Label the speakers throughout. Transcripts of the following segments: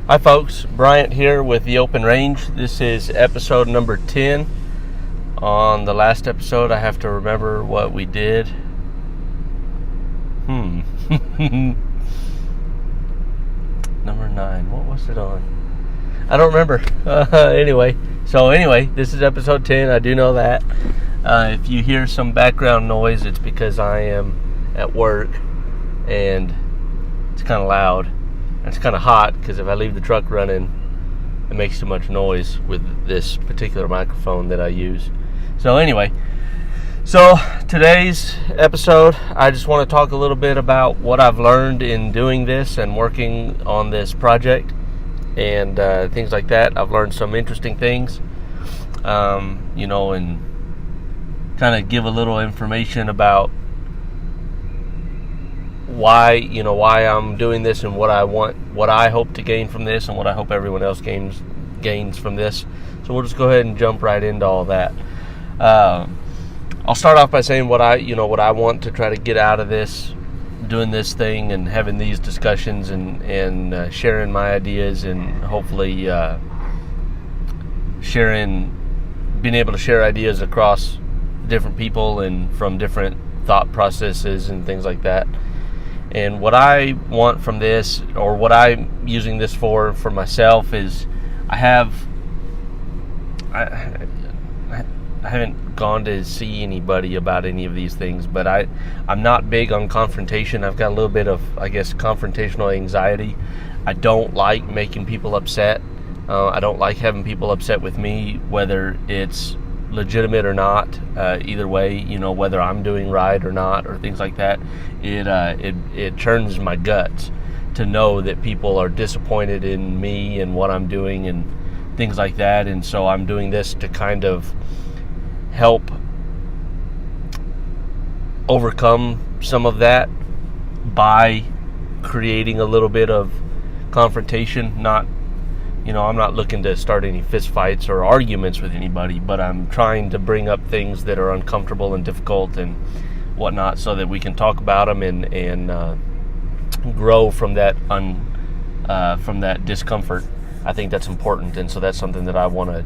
Speaker 1: Hi folks, Bryant here with the Open Range. This is episode number 10. On the last episode, I have to remember what we did. Number 9, what was it on? I don't remember. Anyway, this is episode 10. I do know that. If you hear some background noise, it's because I am at work and it's kind of loud. It's kind of hot because if I leave the truck running, it makes too much noise with this particular microphone that I use. So today's episode, I just want to talk a little bit about what I've learned in doing this and working on this project and things like that. I've learned some interesting things, and kind of give a little information about why I'm doing this and what I hope to gain from this and what I hope everyone else gains from this. So we'll just go ahead and jump right into all that. I'll start off by saying what I want to try to get out of this, doing this thing and having these discussions and sharing my ideas and hopefully being able to share ideas across different people and from different thought processes and things like that. And what I want from this, or what I'm using this for myself, is I haven't gone to see anybody about any of these things, but I'm not big on confrontation. I've got a little bit of, confrontational anxiety. I don't like making people upset. I don't like having people upset with me, whether it's legitimate or not. Either way, whether I'm doing right or not, or things like that, it churns my guts to know that people are disappointed in me and what I'm doing and things like that. And so I'm doing this to kind of help overcome some of that by creating a little bit of confrontation. I'm not looking to start any fist fights or arguments with anybody, but I'm trying to bring up things that are uncomfortable and difficult and whatnot so that we can talk about them and grow from that discomfort. I think that's important, and so that's something that I want to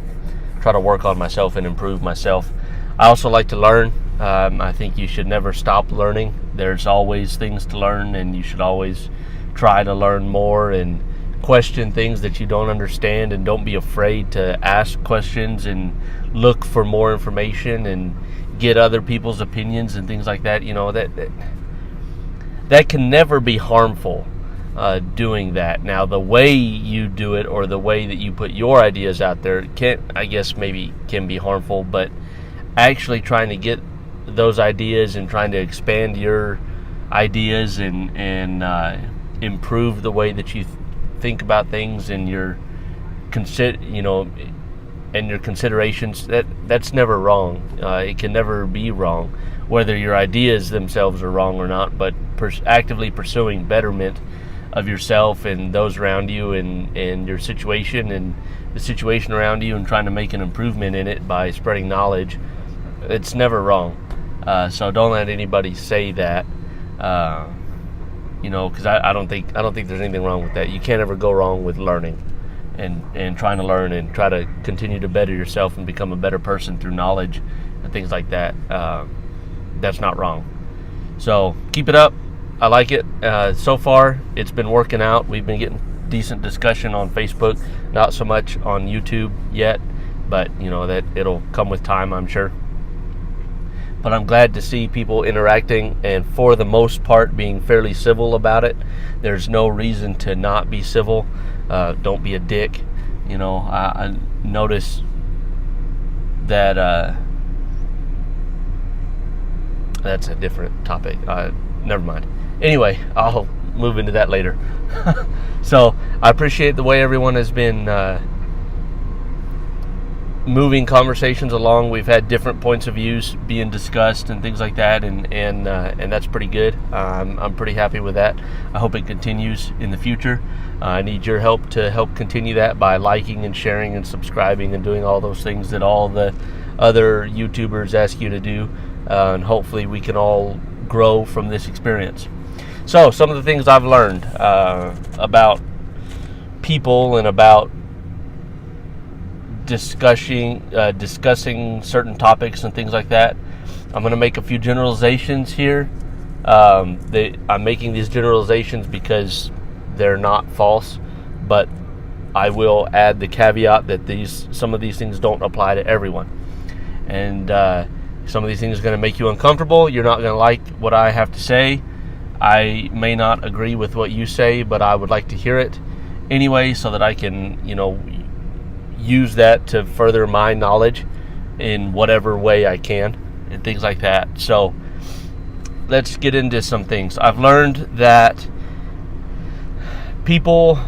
Speaker 1: try to work on myself and improve myself. I also like to learn. I think you should never stop learning. There's always things to learn, and you should always try to learn more and question things that you don't understand, and don't be afraid to ask questions and look for more information and get other people's opinions and things like that. That can never be harmful, doing that. Now, the way you do it or the way that you put your ideas out there can be harmful, but actually trying to get those ideas and trying to expand your ideas and improve the way that you think about things and your considerations, that's never wrong. It can never be wrong, whether your ideas themselves are wrong or not, but actively pursuing betterment of yourself and those around you and your situation and the situation around you, and trying to make an improvement in it by spreading knowledge, it's never wrong. So don't let anybody say that. Because I don't think there's anything wrong with that. You can't ever go wrong with learning and trying to learn and try to continue to better yourself and become a better person through knowledge and things like that. That's not wrong. So keep it up. I like it. So far, it's been working out. We've been getting decent discussion on Facebook, not so much on YouTube yet, but that it'll come with time, I'm sure. But I'm glad to see people interacting and, for the most part, being fairly civil about it. There's no reason to not be civil. Don't be a dick. I notice that that's a different topic. Never mind. Anyway, I'll move into that later. So I appreciate the way everyone has been moving conversations along. We've had different points of views being discussed and things like that, and that's pretty good. I'm pretty happy with that. I hope it continues in the future. I need your help to help continue that by liking and sharing and subscribing and doing all those things that all the other YouTubers ask you to do, and hopefully we can all grow from this experience. So some of the things I've learned about people and about discussing certain topics and things like that. I'm going to make a few generalizations here. I'm making these generalizations because they're not false, but I will add the caveat that some of these things don't apply to everyone. And some of these things are going to make you uncomfortable. You're not going to like what I have to say. I may not agree with what you say, but I would like to hear it anyway, so that I can, use that to further my knowledge in whatever way I can and things like that. So let's get into some things. I've learned that people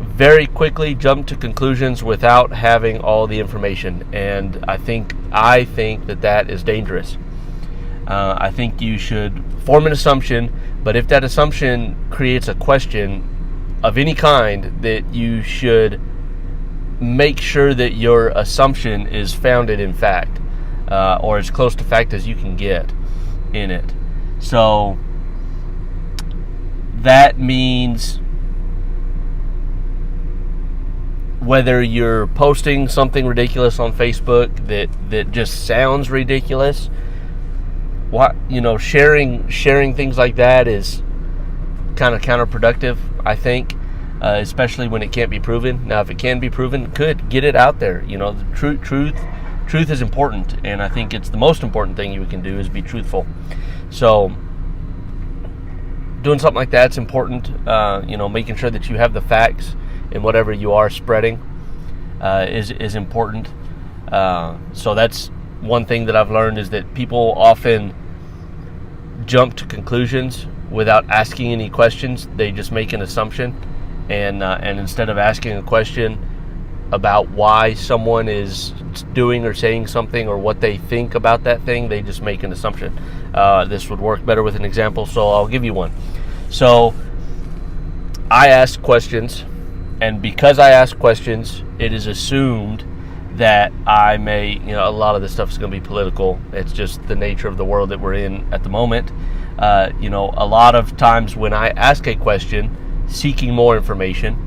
Speaker 1: very quickly jump to conclusions without having all the information, and I think that is dangerous. I think you should form an assumption, but if that assumption creates a question of any kind, that you should make sure that your assumption is founded in fact, or as close to fact as you can get in it. So that means whether you're posting something ridiculous on Facebook that just sounds ridiculous, sharing things like that is kind of counterproductive, I think, especially when it can't be proven. Now, if it can be proven, good, get it out there. The truth is important, and I think it's the most important thing you can do is be truthful. So doing something like that's important. Making sure that you have the facts in whatever you are spreading is important. So that's one thing that I've learned, is that people often jump to conclusions without asking any questions. They just make an assumption, and instead of asking a question about why someone is doing or saying something or what they think about that thing, they just make an assumption. This would work better with an example, so I'll give you one. So I ask questions, and because I ask questions, it is assumed that I may, a lot of this stuff is going to be political. It's just the nature of the world that we're in at the moment. A lot of times when I ask a question, seeking more information,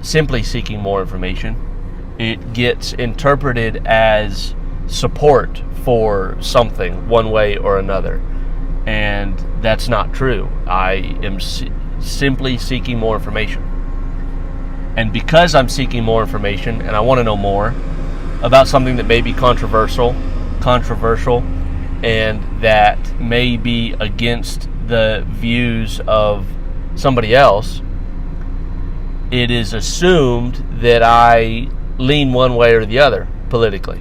Speaker 1: simply seeking more information, it gets interpreted as support for something one way or another. And that's not true. I am simply seeking more information. And because I'm seeking more information and I want to know more about something that may be controversial, and that may be against the views of somebody else, it is assumed that I lean one way or the other politically.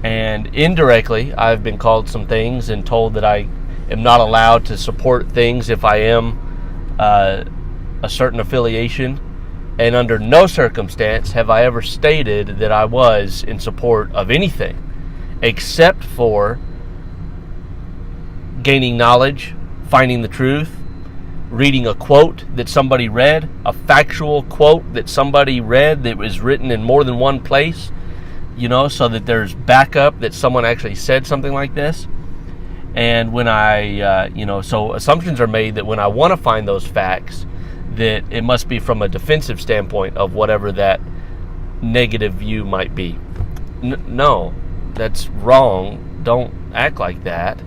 Speaker 1: And indirectly, I've been called some things and told that I am not allowed to support things if I am a certain affiliation. And under no circumstance have I ever stated that I was in support of anything, except for gaining knowledge, finding the truth, reading a quote that somebody read, a factual quote that somebody read that was written in more than one place, so that there's backup that someone actually said something like this. And when so assumptions are made that when I want to find those facts, that it must be from a defensive standpoint of whatever that negative view might be. No, that's wrong. Don't act like that.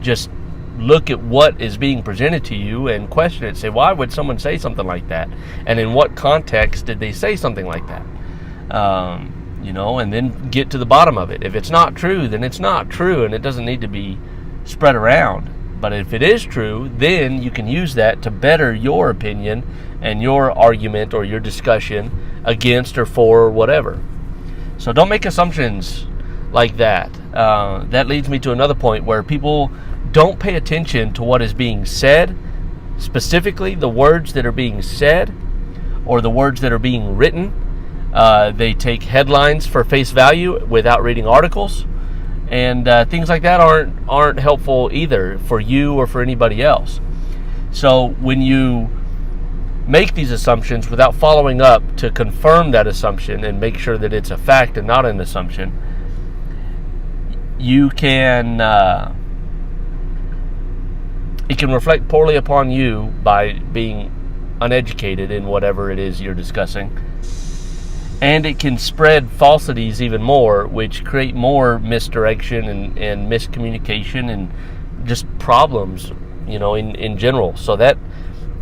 Speaker 1: Just look at what is being presented to you and question it. Say, why would someone say something like that? And in what context did they say something like that? And then get to the bottom of it. If it's not true, then it's not true, and it doesn't need to be spread around. But if it is true, then you can use that to better your opinion and your argument or your discussion against or for or whatever. So don't make assumptions like that. That leads me to another point where people don't pay attention to what is being said, specifically the words that are being said or the words that are being written. They take headlines for face value without reading articles. And things like that aren't helpful either for you or for anybody else. So when you make these assumptions without following up to confirm that assumption and make sure that it's a fact and not an assumption, you can it can reflect poorly upon you by being uneducated in whatever it is you're discussing. And it can spread falsities even more, which create more misdirection and miscommunication and just problems, in general. So that,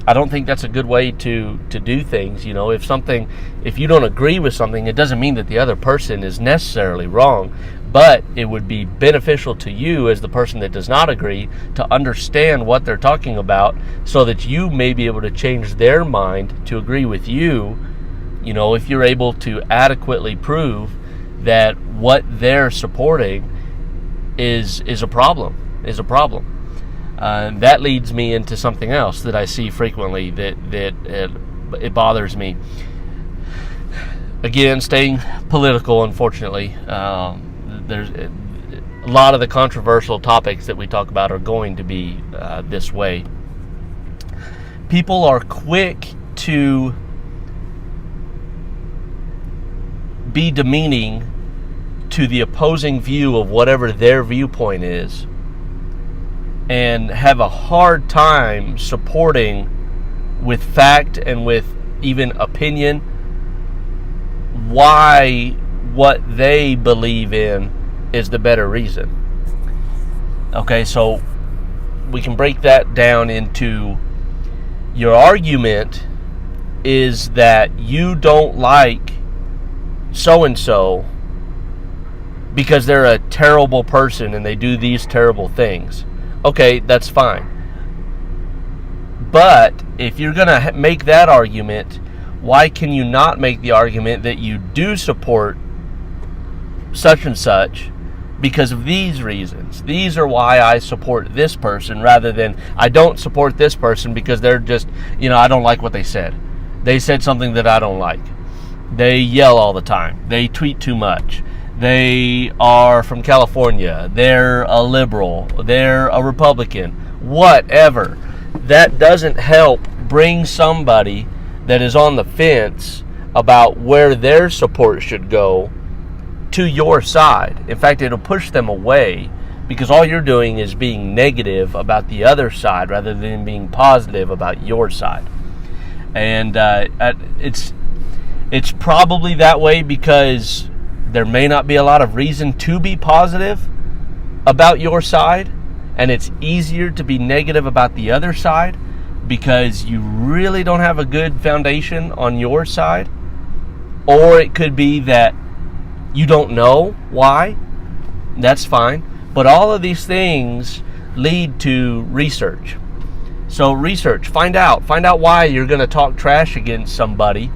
Speaker 1: I don't think that's a good way to do things. If you don't agree with something, it doesn't mean that the other person is necessarily wrong, but it would be beneficial to you as the person that does not agree to understand what they're talking about, so that you may be able to change their mind to agree with you. If you're able to adequately prove that what they're supporting is a problem. That leads me into something else that I see frequently that it bothers me. Again, staying political, unfortunately, there's a lot of the controversial topics that we talk about are going to be this way. People are quick to be demeaning to the opposing view of whatever their viewpoint is, and have a hard time supporting with fact and with even opinion why what they believe in is the better reason. Okay, so we can break that down into, your argument is that you don't like so-and-so because they're a terrible person and they do these terrible things. Okay, that's fine. But if you're going to make that argument, why can you not make the argument that you do support such and such because of these reasons? These are why I support this person, rather than I don't support this person because they're just, I don't like what they said. They said something that I don't like. They yell all the time. They tweet too much. They are from California. They're a liberal. They're a Republican. Whatever. That doesn't help bring somebody that is on the fence about where their support should go to your side. In fact, it'll push them away, because all you're doing is being negative about the other side rather than being positive about your side. And it's probably that way because there may not be a lot of reason to be positive about your side, and it's easier to be negative about the other side because you really don't have a good foundation on your side. Or it could be that you don't know why. That's fine. But all of these things lead to research. So research, find out why you're going to talk trash against somebody,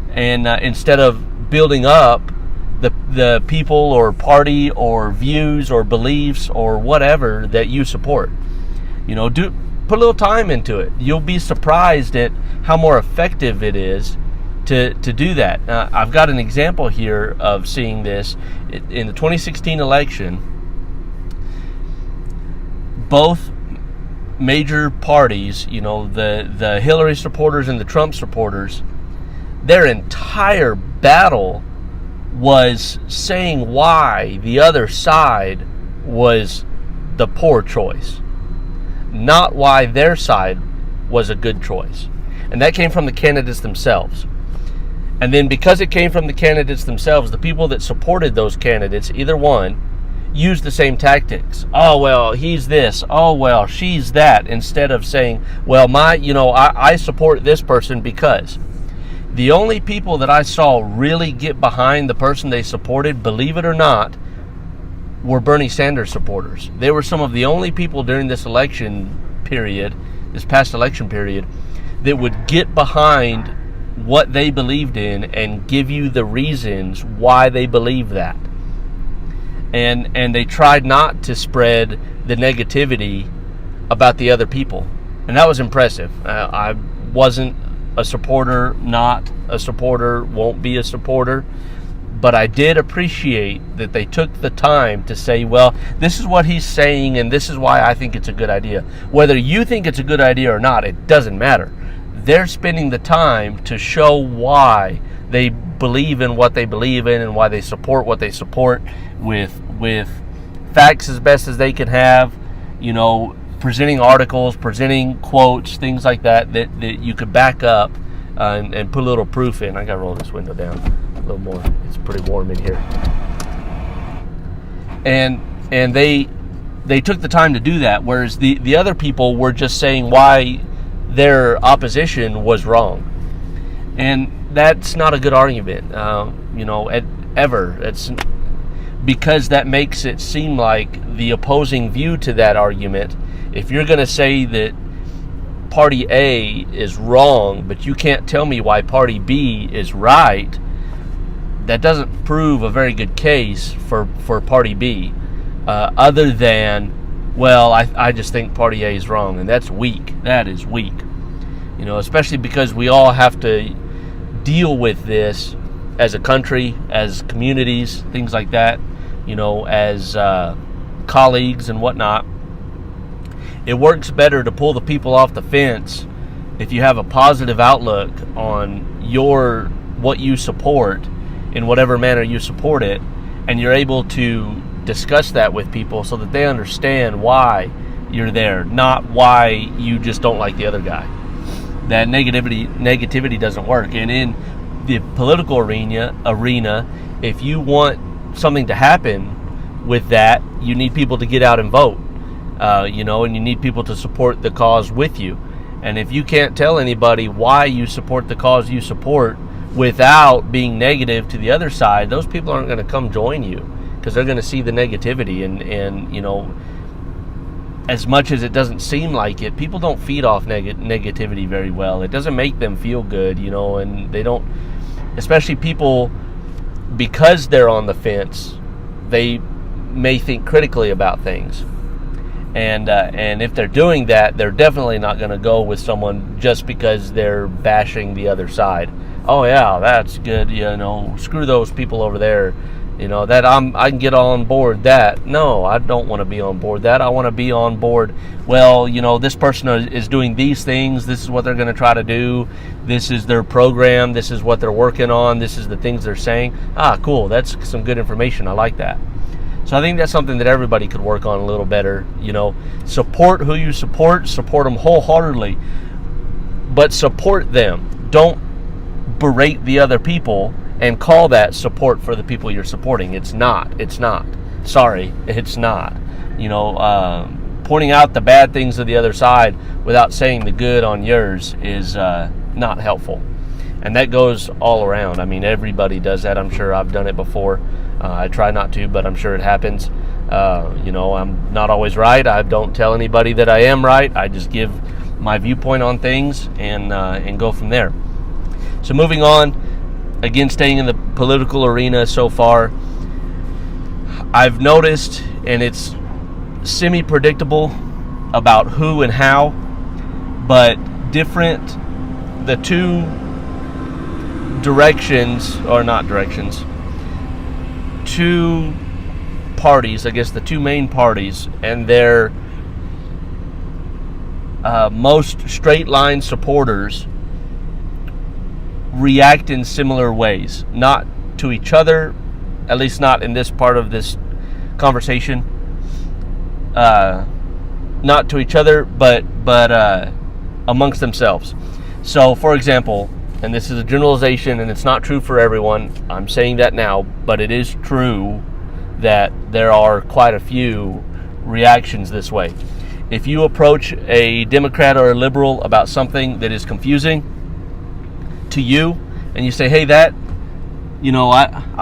Speaker 1: and instead of building up the people or party or views or beliefs or whatever that you support. Put a little time into it. You'll be surprised at how more effective it is to do that. I've got an example here of seeing this. In the 2016 election, both major parties, the Hillary supporters and the Trump supporters, their entire battle was saying why the other side was the poor choice, not why their side was a good choice. And that came from the candidates themselves. And then because it came from the candidates themselves, the people that supported those candidates, either one, used the same tactics. Oh, well, he's this. Oh, well, she's that. Instead of saying, well, I support this person because. The only people that I saw really get behind the person they supported, believe it or not, were Bernie Sanders supporters. They were some of the only people during this election period, this past election period, that would get behind what they believed in and give you the reasons why they believe that. And they tried not to spread the negativity about the other people. And that was impressive. I wasn't a supporter, not a supporter, won't be a supporter. But I did appreciate that they took the time to say, well, this is what he's saying and this is why I think it's a good idea. Whether you think it's a good idea or not, it doesn't matter. They're spending the time to show why they believe in what they believe in and why they support what they support with facts as best as they can have, presenting articles, presenting quotes, things like that you could back up and put a little proof in. I gotta roll this window down a little more. It's pretty warm in here. And they took the time to do that, whereas the other people were just saying why their opposition was wrong. And that's not a good argument, ever. It's because that makes it seem like the opposing view to that argument. If you're going to say that Party A is wrong, but you can't tell me why Party B is right, that doesn't prove a very good case for Party B, other than, well, I just think Party A is wrong, and that's weak. That is weak. Especially because we all have to deal with this as a country, as communities, things like that, as colleagues and whatnot. It works better to pull the people off the fence if you have a positive outlook on what you support in whatever manner you support it, and you're able to discuss that with people so that they understand why you're there, not why you just don't like the other guy. That negativity doesn't work. And in the political arena, if you want something to happen with that, you need people to get out and vote, and you need people to support the cause with you. And if you can't tell anybody why you support the cause you support without being negative to the other side, those people aren't going to come join you, because they're going to see the negativity. And as much as it doesn't seem like it, people don't feed off negativity very well. It doesn't make them feel good, and they don't, especially people, because they're on the fence, they may think critically about things. And if they're doing that, they're definitely not going to go with someone just because they're bashing the other side. Oh yeah, that's good, screw those people over there. That I can get on board that. No, I don't want to be on board that. I want to be on board, well, this person is doing these things. This is what they're going to try to do. This is their program. This is what they're working on. This is the things they're saying. Cool. That's some good information. I like that. So I think that's something that everybody could work on a little better. Support who you support them wholeheartedly, but support them. Don't berate the other people and call that support for the people you're supporting. It's not. Sorry, it's not. Pointing out the bad things of the other side without saying the good on yours is not helpful. And that goes all around. I mean, everybody does that. I'm sure I've done it before. I try not to, but I'm sure it happens. I'm not always right. I don't tell anybody that I am right. I just give my viewpoint on things and go from there. So moving on, again, staying in the political arena so far, I've noticed, and it's semi-predictable about who and how, but the two two parties, I guess the two main parties, and their most straight line supporters react in similar ways. Not to each other, at least not in this part of this conversation. Not to each other, but amongst themselves. So, for example, and this is a generalization, and it's not true for everyone. I'm saying that now, but it is true that there are quite a few reactions this way. If you approach a Democrat or a liberal about something that is confusing to you, and you say, hey, I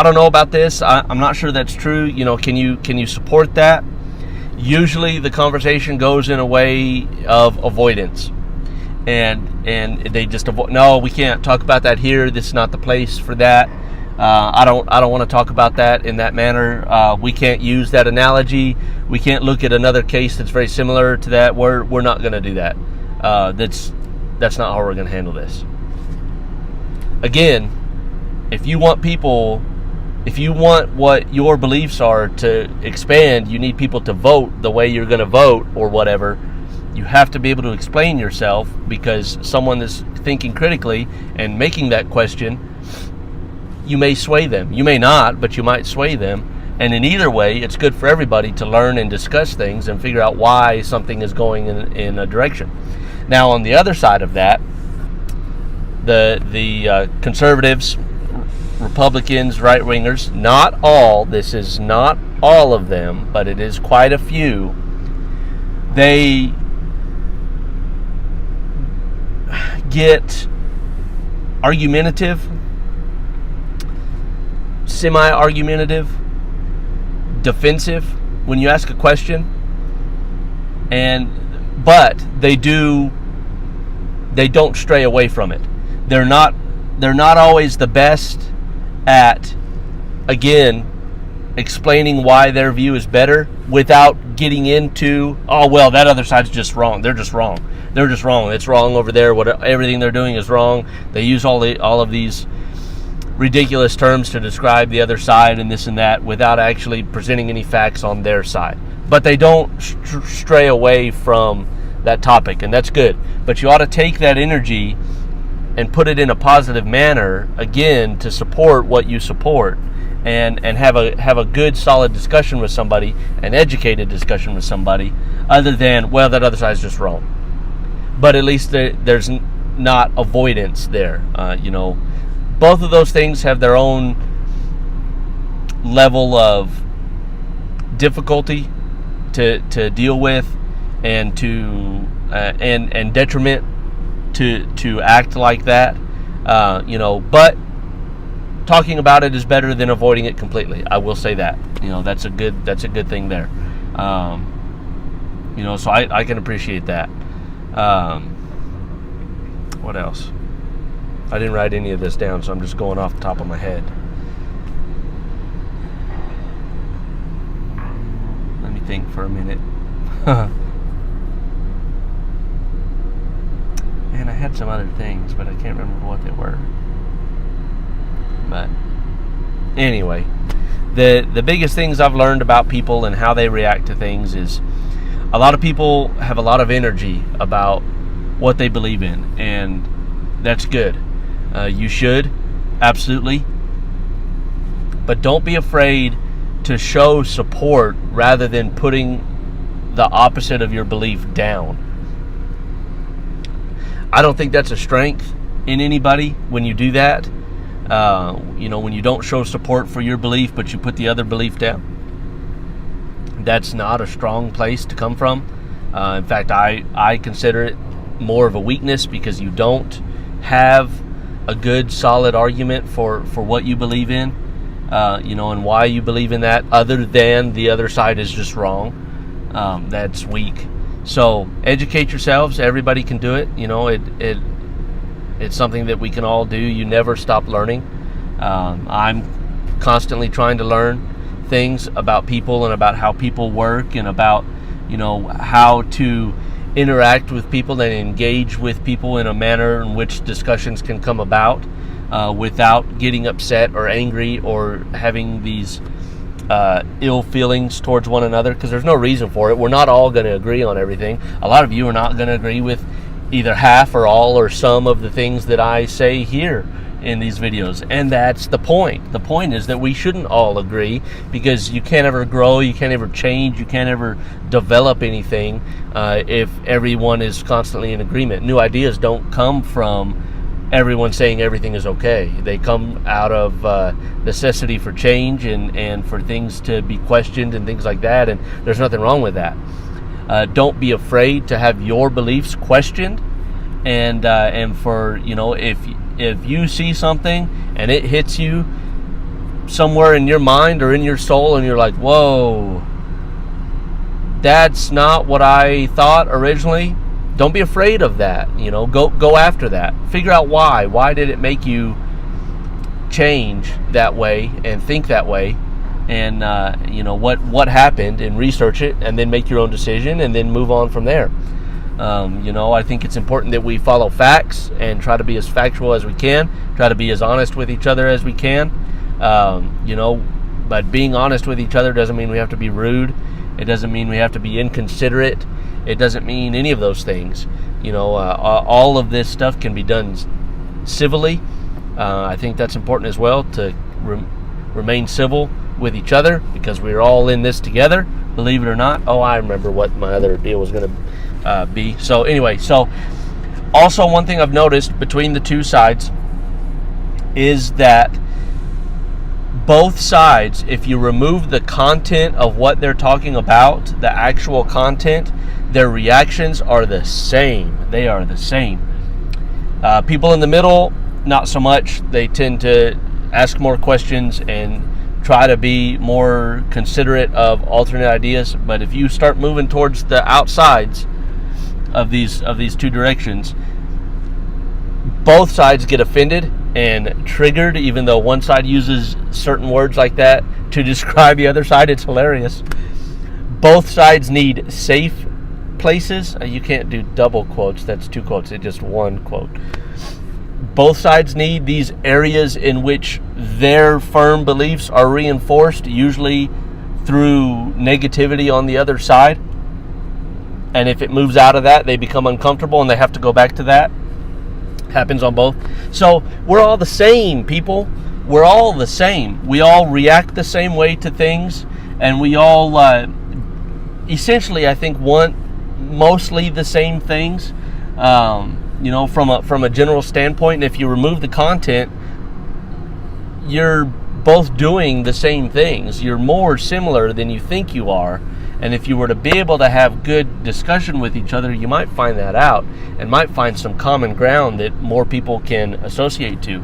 Speaker 1: don't know about this, I'm not sure that's true, can you support that? Usually the conversation goes in a way of avoidance, and they just avoid. No, we can't talk about that here. This is not the place for that. I don't want to talk about that in that manner. We can't use that analogy. We can't look at another case that's very similar to that. We're not going to do that. That's not how we're going to handle this. Again, if you want what your beliefs are to expand, you need people to vote the way you're going to vote or whatever. You have to be able to explain yourself, because someone is thinking critically and making that question, you may sway them. You may not, but you might sway them. And in either way, it's good for everybody to learn and discuss things and figure out why something is going in a direction. Now, on the other side of that, the conservatives, Republicans, right-wingers, not all, this is not all of them, but it is quite a few, they get argumentative, semi-argumentative, defensive when you ask a question, but they don't stray away from it. They're not always the best at, again, explaining why their view is better without getting into, oh, well, that other side's just wrong. They're just wrong. It's wrong over there. Everything they're doing is wrong. They use all of these ridiculous terms to describe the other side and this and that without actually presenting any facts on their side. But they don't stray away from that topic, and that's good. But you ought to take that energy and put it in a positive manner, again, to support what you support, and have a good, solid discussion with somebody, an educated discussion with somebody, other than, well, that other side's just wrong. But at least there's not avoidance there. Both of those things have their own level of difficulty to deal with, and and detriment to act like that. But talking about it is better than avoiding it completely. I will say that. That's a good thing there. So I can appreciate that. What else? I didn't write any of this down, so I'm just going off the top of my head. Let me think for a minute. And I had some other things, but I can't remember what they were. But anyway, the biggest things I've learned about people and how they react to things is a lot of people have a lot of energy about what they believe in, and that's good. You should, absolutely. But don't be afraid to show support rather than putting the opposite of your belief down. I don't think that's a strength in anybody when you do that. When you don't show support for your belief, but you put the other belief down. That's not a strong place to come from. In fact, I consider it more of a weakness, because you don't have a good, solid argument for what you believe in, and why you believe in that, other than the other side is just wrong. That's weak. So educate yourselves. Everybody can do it. It's something that we can all do. You never stop learning. I'm constantly trying to learn things about people and about how people work, and about how to interact with people and engage with people in a manner in which discussions can come about without getting upset or angry or having these ill feelings towards one another, because there's no reason for it. We're not all going to agree on everything. A lot of you are not going to agree with either half or all or some of the things that I say here in these videos, and that's the point. The point is that we shouldn't all agree, because you can't ever grow, you can't ever change, you can't ever develop anything if everyone is constantly in agreement. New ideas don't come from everyone saying everything is okay. They come out of necessity for change and for things to be questioned and things like that, and there's nothing wrong with that. Don't be afraid to have your beliefs questioned, and for if you see something and it hits you somewhere in your mind or in your soul, and you're like, whoa, that's not what I thought originally, don't be afraid of that. Go after that. Figure out why. Why did it make you change that way and think that way? And what happened, and research it, and then make your own decision, and then move on from there. I think it's important that we follow facts and try to be as factual as we can, try to be as honest with each other as we can. But being honest with each other doesn't mean we have to be rude. It doesn't mean we have to be inconsiderate. It doesn't mean any of those things. All of this stuff can be done civilly. I think that's important as well, to remain civil with each other, because we're all in this together, believe it or not. Oh, I remember what my other deal was going to be. So anyway, so also one thing I've noticed between the two sides is that both sides, if you remove the content of what they're talking about, the actual content, their reactions are the same. They are the same. People in the middle, not so much. They tend to ask more questions and try to be more considerate of alternate ideas. But if you start moving towards the outsides of these two directions, both sides get offended and triggered, even though one side uses certain words like that to describe the other side. It's hilarious. Both sides need safe places. You can't do double quotes. That's two quotes. It's just one quote. Both sides need these areas in which their firm beliefs are reinforced, usually through negativity on the other side. And if it moves out of that, they become uncomfortable and they have to go back to that. Happens on both. So we're all the same, people. We're all the same. We all react the same way to things, and we all essentially, I think, want mostly the same things. From a general standpoint. And if you remove the content, you're both doing the same things. You're more similar than you think you are. And if you were to be able to have good discussion with each other, you might find that out and might find some common ground that more people can associate to.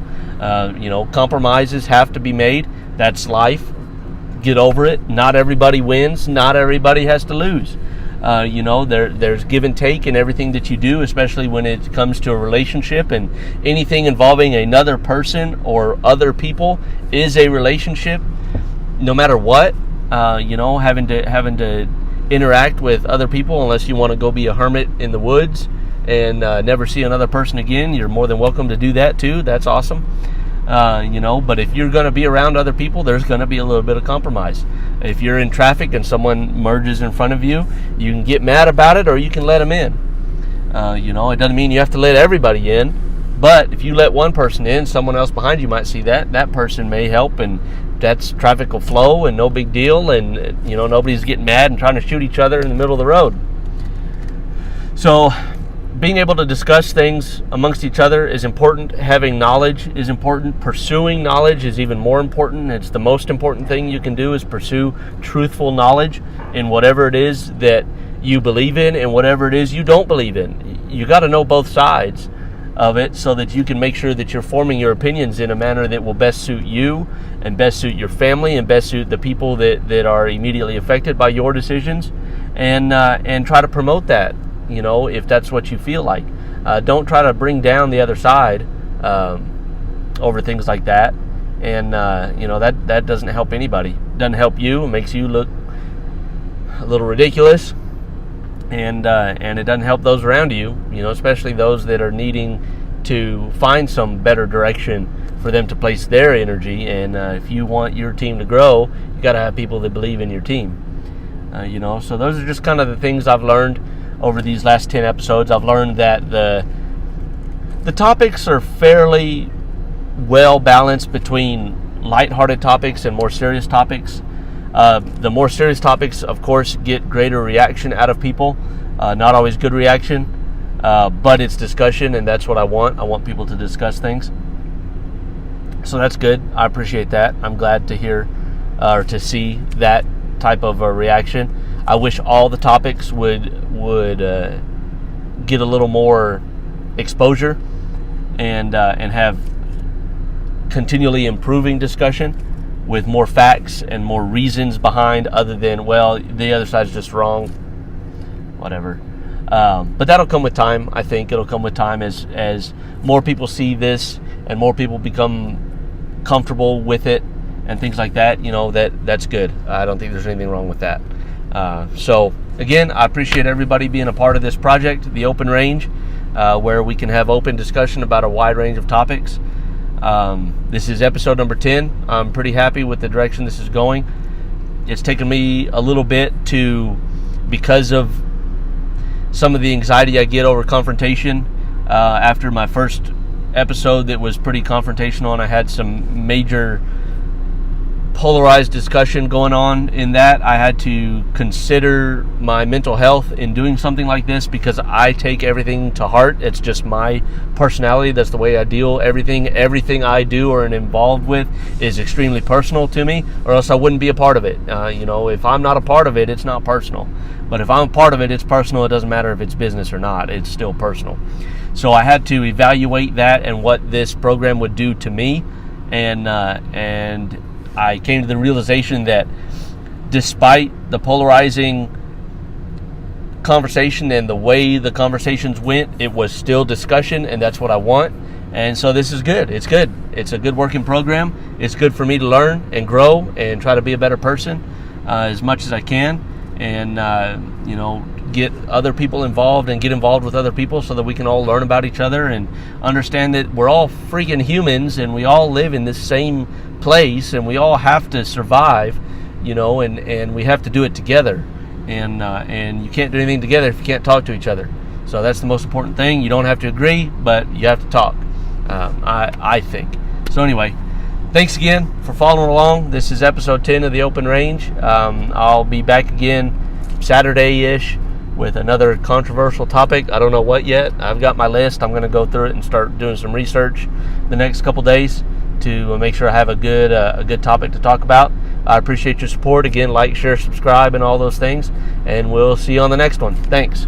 Speaker 1: Compromises have to be made. That's life. Get over it. Not everybody wins. Not everybody has to lose. There's give and take in everything that you do, especially when it comes to a relationship, and anything involving another person or other people is a relationship, no matter what. Having to interact with other people, unless you want to go be a hermit in the woods and never see another person again, you're more than welcome to do that too. That's awesome. But if you're going to be around other people, there's going to be a little bit of compromise. If you're in traffic and someone merges in front of you, you can get mad about it or you can let them in. It doesn't mean you have to let everybody in, but if you let one person in, someone else behind you might see that person may help, and that's traffic will flow and no big deal, and nobody's getting mad and trying to shoot each other in the middle of the road. So being able to discuss things amongst each other is important. Having knowledge is important. Pursuing knowledge is even more important. It's the most important thing you can do, is pursue truthful knowledge in whatever it is that you believe in and whatever it is you don't believe in. You got to know both sides of it so that you can make sure that you're forming your opinions in a manner that will best suit you and best suit your family and best suit the people that are immediately affected by your decisions, and try to promote that, if that's what you feel like. Don't try to bring down the other side over things like that, and that doesn't help anybody. Doesn't help you. It makes you look a little ridiculous, and it doesn't help those around you, especially those that are needing to find some better direction for them to place their energy. And if you want your team to grow, you got to have people that believe in your team. So those are just kind of the things I've learned over these last 10 episodes. I've learned that the topics are fairly well balanced between lighthearted topics and more serious topics. The more serious topics, of course, get greater reaction out of people. Not always good reaction, but it's discussion, and that's what I want. I want people to discuss things. So that's good. I appreciate that. I'm glad to hear or to see that type of a reaction. I wish all the topics would get a little more exposure and have continually improving discussion with more facts and more reasons behind, other than, well, the other side's just wrong, whatever. But that'll come with time. I think it'll come with time as more people see this and more people become comfortable with it and things like that. That's good. I don't think there's anything wrong with that. So again, I appreciate everybody being a part of this project, the Open Range, where we can have open discussion about a wide range of topics. This is episode number 10. I'm pretty happy with the direction this is going. It's taken me a little bit because of some of the anxiety I get over confrontation. After my first episode that was pretty confrontational, and I had some major polarized discussion going on in that. I had to consider my mental health in doing something like this, because I take everything to heart. It's just my personality. That's the way I deal. Everything I do or am involved with is extremely personal to me, or else I wouldn't be a part of it. If I'm not a part of it, it's not personal. But if I'm a part of it, it's personal. It doesn't matter if it's business or not. It's still personal. So I had to evaluate that and what this program would do to me, and I came to the realization that despite the polarizing conversation and the way the conversations went, it was still discussion, and that's what I want. And so this is good. It's good. It's a good working program. It's good for me to learn and grow and try to be a better person as much as I can, and get other people involved and get involved with other people so that we can all learn about each other and understand that we're all freaking humans and we all live in this same place and we all have to survive, and we have to do it together, and you can't do anything together if you can't talk to each other. So that's the most important thing. You don't have to agree, but you have to talk, I think. So anyway, thanks again for following along. This is episode 10 of the Open Range. I'll be back again Saturday-ish with another controversial topic. I don't know what yet. I've got my list. I'm going to go through it and start doing some research the next couple days to make sure I have a good topic to talk about. I appreciate your support. Again, like, share, subscribe, and all those things. And we'll see you on the next one. Thanks.